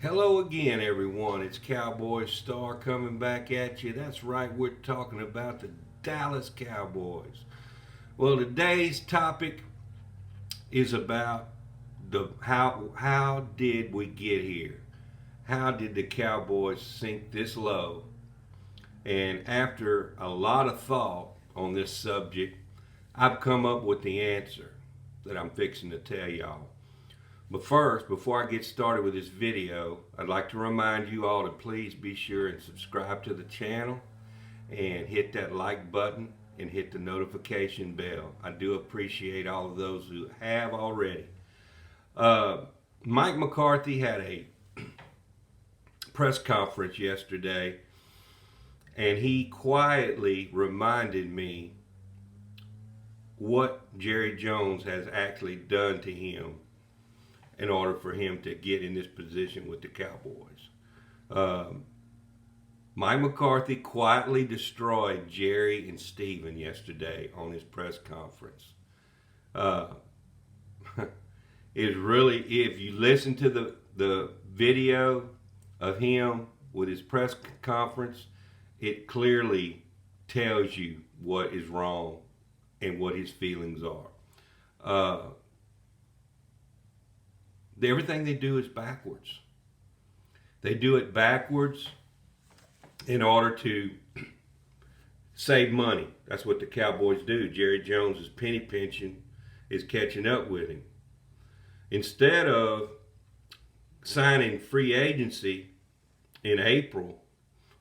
Hello again, everyone. It's Cowboys Star coming back at you. That's right, we're talking about the Dallas Cowboys. Well, today's topic is about the how did we get here? How did the Cowboys sink this low? And after a lot of thought on this subject, I've come up with the answer that I'm fixing to tell y'all. But first, before I get started with this video, I'd like to remind you all to please be sure and subscribe to the channel and hit that like button and hit the notification bell. I do appreciate all of those who have already. Mike McCarthy had a press conference yesterday, and he quietly reminded me what Jerry Jones has actually done to him in order for him to get in this position with the Cowboys. Mike McCarthy quietly destroyed Jerry and Steven yesterday on his press conference. It's really, if you listen to the video of him with his press conference, it clearly tells you what is wrong and what his feelings are. Everything they do is backwards. They do it backwards in order to save money. That's what the Cowboys do. Jerry Jones' penny pinching is catching up with him. Instead of signing free agency in April,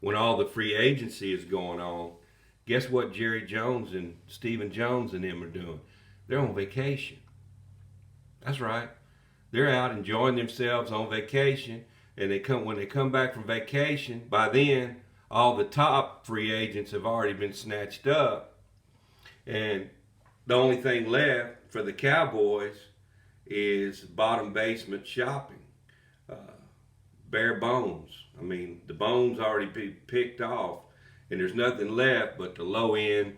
when all the free agency is going on, guess what Jerry Jones and Stephen Jones and them are doing? They're on vacation. That's right. They're out enjoying themselves on vacation, and when they come back from vacation, by then all the top free agents have already been snatched up, and the only thing left for the Cowboys is bottom basement shopping. Bare bones. I mean, the bones already been picked off, and there's nothing left but the low end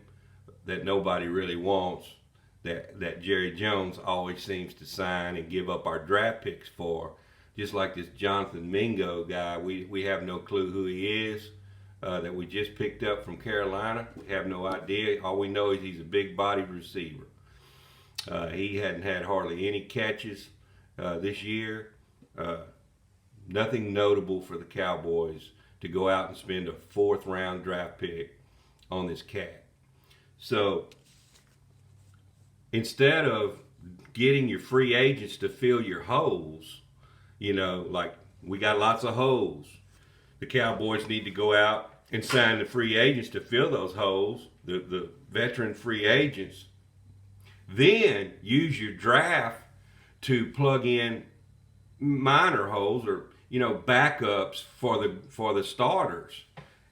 that nobody really wants, that Jerry Jones always seems to sign and give up our draft picks for. Just like this Jonathan Mingo guy, we have no clue who he is, that we just picked up from Carolina. We have no idea. All we know is he's a big-bodied receiver. He hadn't had hardly any catches this year. Nothing notable for the Cowboys to go out and spend a fourth-round draft pick on this cat. So instead of getting your free agents to fill your holes, like we got lots of holes, the Cowboys need to go out and sign the free agents to fill those holes, the veteran free agents. Then use your draft to plug in minor holes or backups for the starters.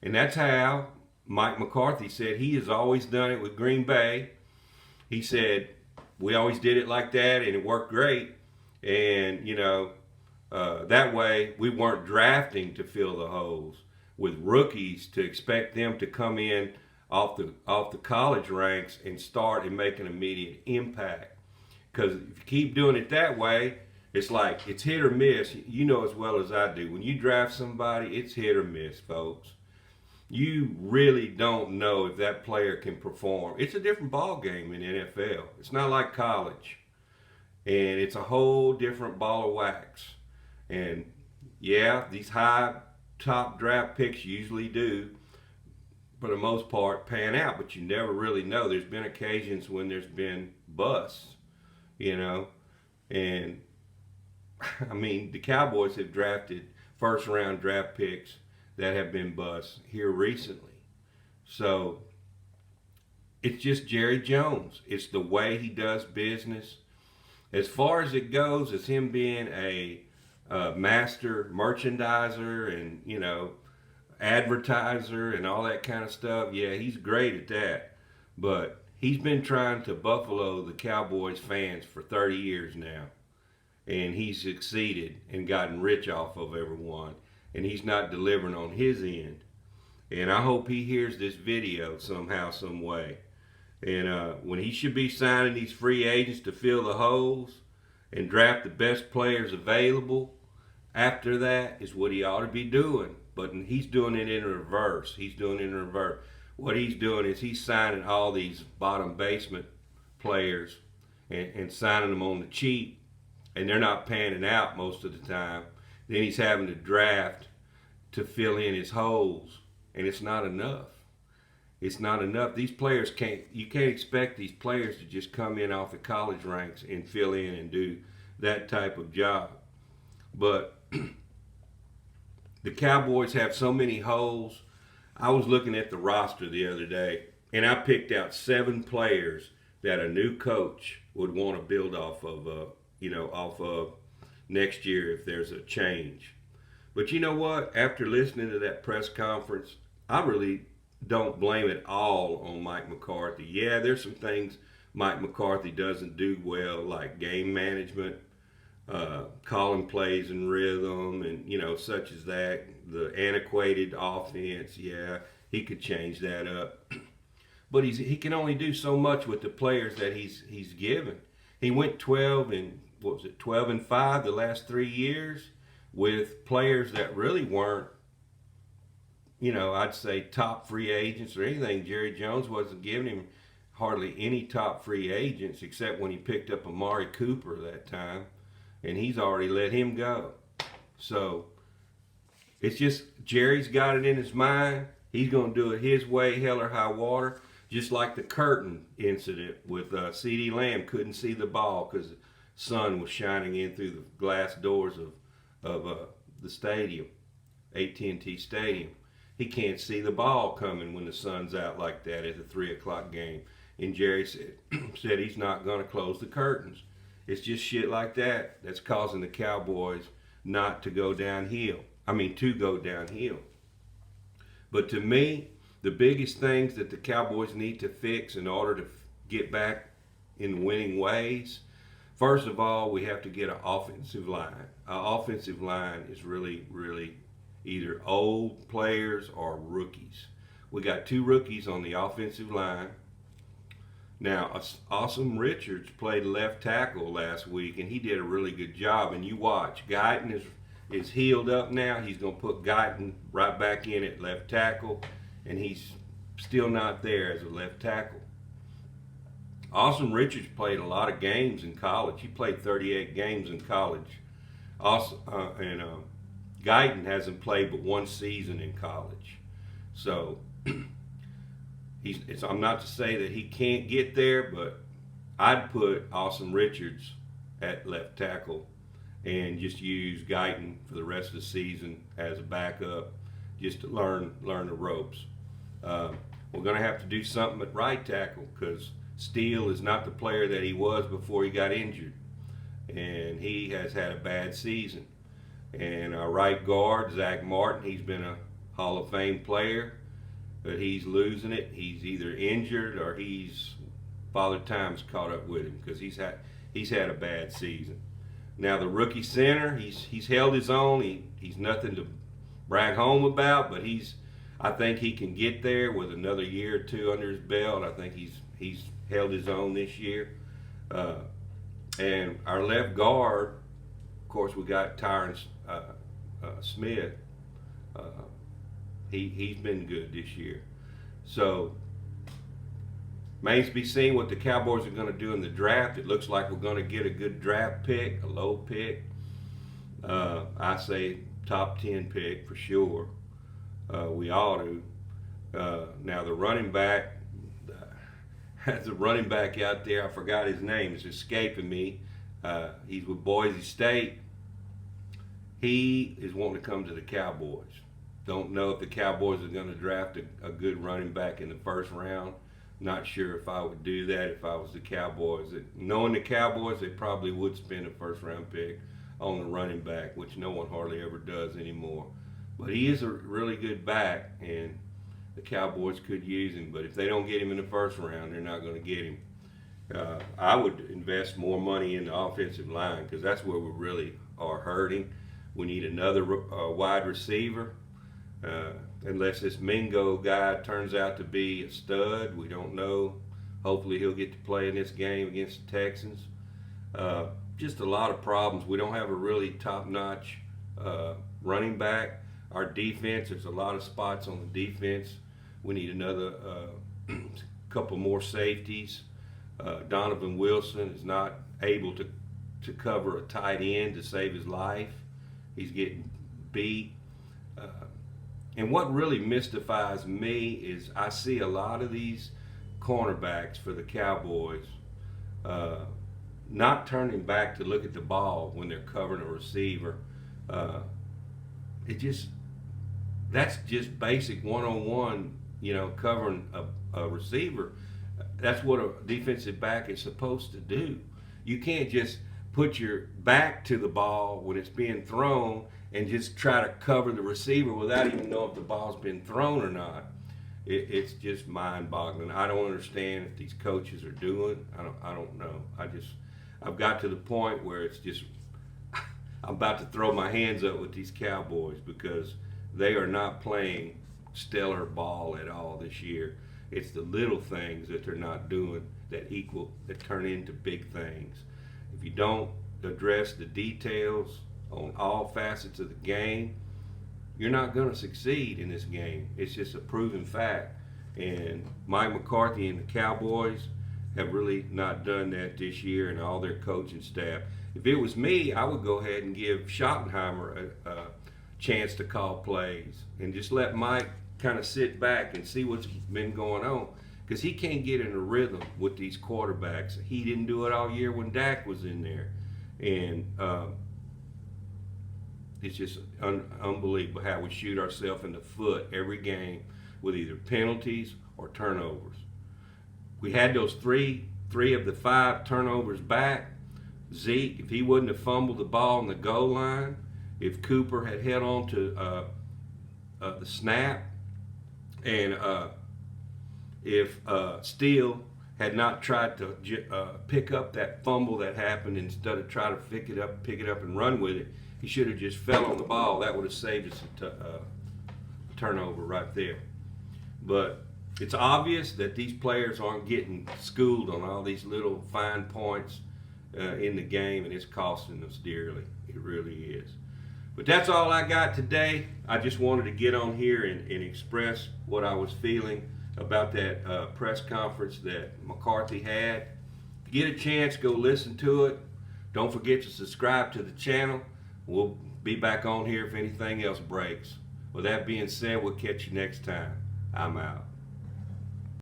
And that's how Mike McCarthy said he has always done it with Green Bay. He said, we always did it like that, and it worked great. And, that way we weren't drafting to fill the holes with rookies to expect them to come in off the college ranks and start and make an immediate impact. Because if you keep doing it that way, it's like it's hit or miss. You know as well as I do. When you draft somebody, it's hit or miss, folks. You really don't know if that player can perform. It's a different ball game in the NFL. It's not like college. And it's a whole different ball of wax. And yeah, these high top draft picks usually do, for the most part, pan out. But you never really know. There's been occasions when there's been busts, And, I mean, the Cowboys have drafted first-round draft picks that have been busts here recently. So it's just Jerry Jones. It's the way he does business. As far as it goes, as him being a master merchandiser and, advertiser and all that kind of stuff, yeah, he's great at that. But he's been trying to buffalo the Cowboys fans for 30 years now. And he's succeeded and gotten rich off of everyone. And he's not delivering on his end. And I hope he hears this video somehow, some way. And when he should be signing these free agents to fill the holes and draft the best players available, after that is what he ought to be doing. But he's doing it in reverse. He's doing it in reverse. What he's doing is he's signing all these bottom basement players and signing them on the cheap, and they're not panning out most of the time. Then he's having to draft to fill in his holes, and it's not enough. It's not enough. These players you can't expect these players to just come in off the college ranks and fill in and do that type of job. But the Cowboys have so many holes. I was looking at the roster the other day, and I picked out 7 players that a new coach would want to build off of, off of next year if there's a change. But you know what? After listening to that press conference, I really don't blame it all on Mike McCarthy. Yeah, there's some things Mike McCarthy doesn't do well, like game management, calling plays in rhythm, and such as that. The antiquated offense, yeah, he could change that up. But he can only do so much with the players that he's given. He went 12 and 5 the last 3 years with players that really weren't, I'd say top free agents or anything. Jerry Jones wasn't giving him hardly any top free agents except when he picked up Amari Cooper that time, and he's already let him go. So it's just Jerry's got it in his mind. He's going to do it his way, hell or high water. Just like the curtain incident with C.D. Lamb couldn't see the ball because the sun was shining in through the glass doors of the stadium, AT&T Stadium. He can't see the ball coming when the sun's out like that at the 3 o'clock game. And Jerry said he's not going to close the curtains. It's just shit like that that's causing the Cowboys not to go downhill. To go downhill. But to me, the biggest things that the Cowboys need to fix in order to get back in winning ways, first of all, we have to get an offensive line. Our offensive line is really, really either old players or rookies. We got 2 rookies on the offensive line. Now, Awesome Richards played left tackle last week, and he did a really good job. And you watch, Guyton is healed up now. He's going to put Guyton right back in at left tackle, and he's still not there as a left tackle. Awesome Richards played a lot of games in college. He played 38 games in college. Guyton hasn't played but 1 season in college. So I'm not to say that he can't get there, but I'd put Awesome Richards at left tackle and just use Guyton for the rest of the season as a backup, just to learn the ropes. We're going to have to do something at right tackle because Steele is not the player that he was before he got injured, and he has had a bad season. And our right guard, Zach Martin, he's been a Hall of Fame player, but he's losing it. He's either injured or Father Time's caught up with him because he's had a bad season. Now the rookie center, he's held his own. He's nothing to brag home about, but I think he can get there with another year or 2 under his belt. I think he's held his own this year. And our left guard, of course, we got Tyron Smith. He's been good this year. So remains to be seen what the Cowboys are going to do in the draft. It looks like we're going to get a good draft pick, a low pick. I say top 10 pick for sure. We ought to. Now the running back, there's a running back out there. I forgot his name. It's escaping me. He's with Boise State. He is wanting to come to the Cowboys. Don't know if the Cowboys are going to draft a good running back in the first round. Not sure if I would do that if I was the Cowboys. Knowing the Cowboys, they probably would spend a first-round pick on the running back, which no one hardly ever does anymore. But he is a really good back, and the Cowboys could use him. But if they don't get him in the first round, they're not going to get him. I would invest more money in the offensive line because that's where we really are hurting. We need another wide receiver. Unless this Mingo guy turns out to be a stud, we don't know. Hopefully he'll get to play in this game against the Texans. Just a lot of problems. We don't have a really top-notch running back. Our defense, there's a lot of spots on the defense. We need another couple more safeties. Donovan Wilson is not able to cover a tight end to save his life. He's getting beat. And what really mystifies me is I see a lot of these cornerbacks for the Cowboys not turning back to look at the ball when they're covering a receiver. That's just basic one-on-one, covering a receiver. That's what a defensive back is supposed to do. You can't just put your back to the ball when it's being thrown and just try to cover the receiver without even knowing if the ball's been thrown or not. It's just mind-boggling. I don't understand what these coaches are doing. I don't know. I've got to the point where it's just I'm about to throw my hands up with these Cowboys because they are not playing stellar ball at all this year. It's the little things that they're not doing that turn into big things. If you don't address the details on all facets of the game, you're not going to succeed in this game. It's just a proven fact. And Mike McCarthy and the Cowboys have really not done that this year, and all their coaching staff. If it was me, I would go ahead and give Schottenheimer a chance to call plays and just let Mike kind of sit back and see what's been going on, because he can't get in a rhythm with these quarterbacks. He didn't do it all year when Dak was in there. And it's just unbelievable how we shoot ourselves in the foot every game with either penalties or turnovers. We had those three of the 5 turnovers back. Zeke, if he wouldn't have fumbled the ball on the goal line, if Cooper had held on to the snap, and if Steele had not tried to pick up that fumble that happened instead of try to pick it up and run with it, he should have just fell on the ball. That would have saved us a turnover right there. But it's obvious that these players aren't getting schooled on all these little fine points in the game, and it's costing us dearly. It really is. But that's all I got today. I just wanted to get on here and express what I was feeling about that press conference that McCarthy had. If you get a chance, go listen to it. Don't forget to subscribe to the channel. We'll be back on here if anything else breaks. With that being said, we'll catch you next time. I'm out.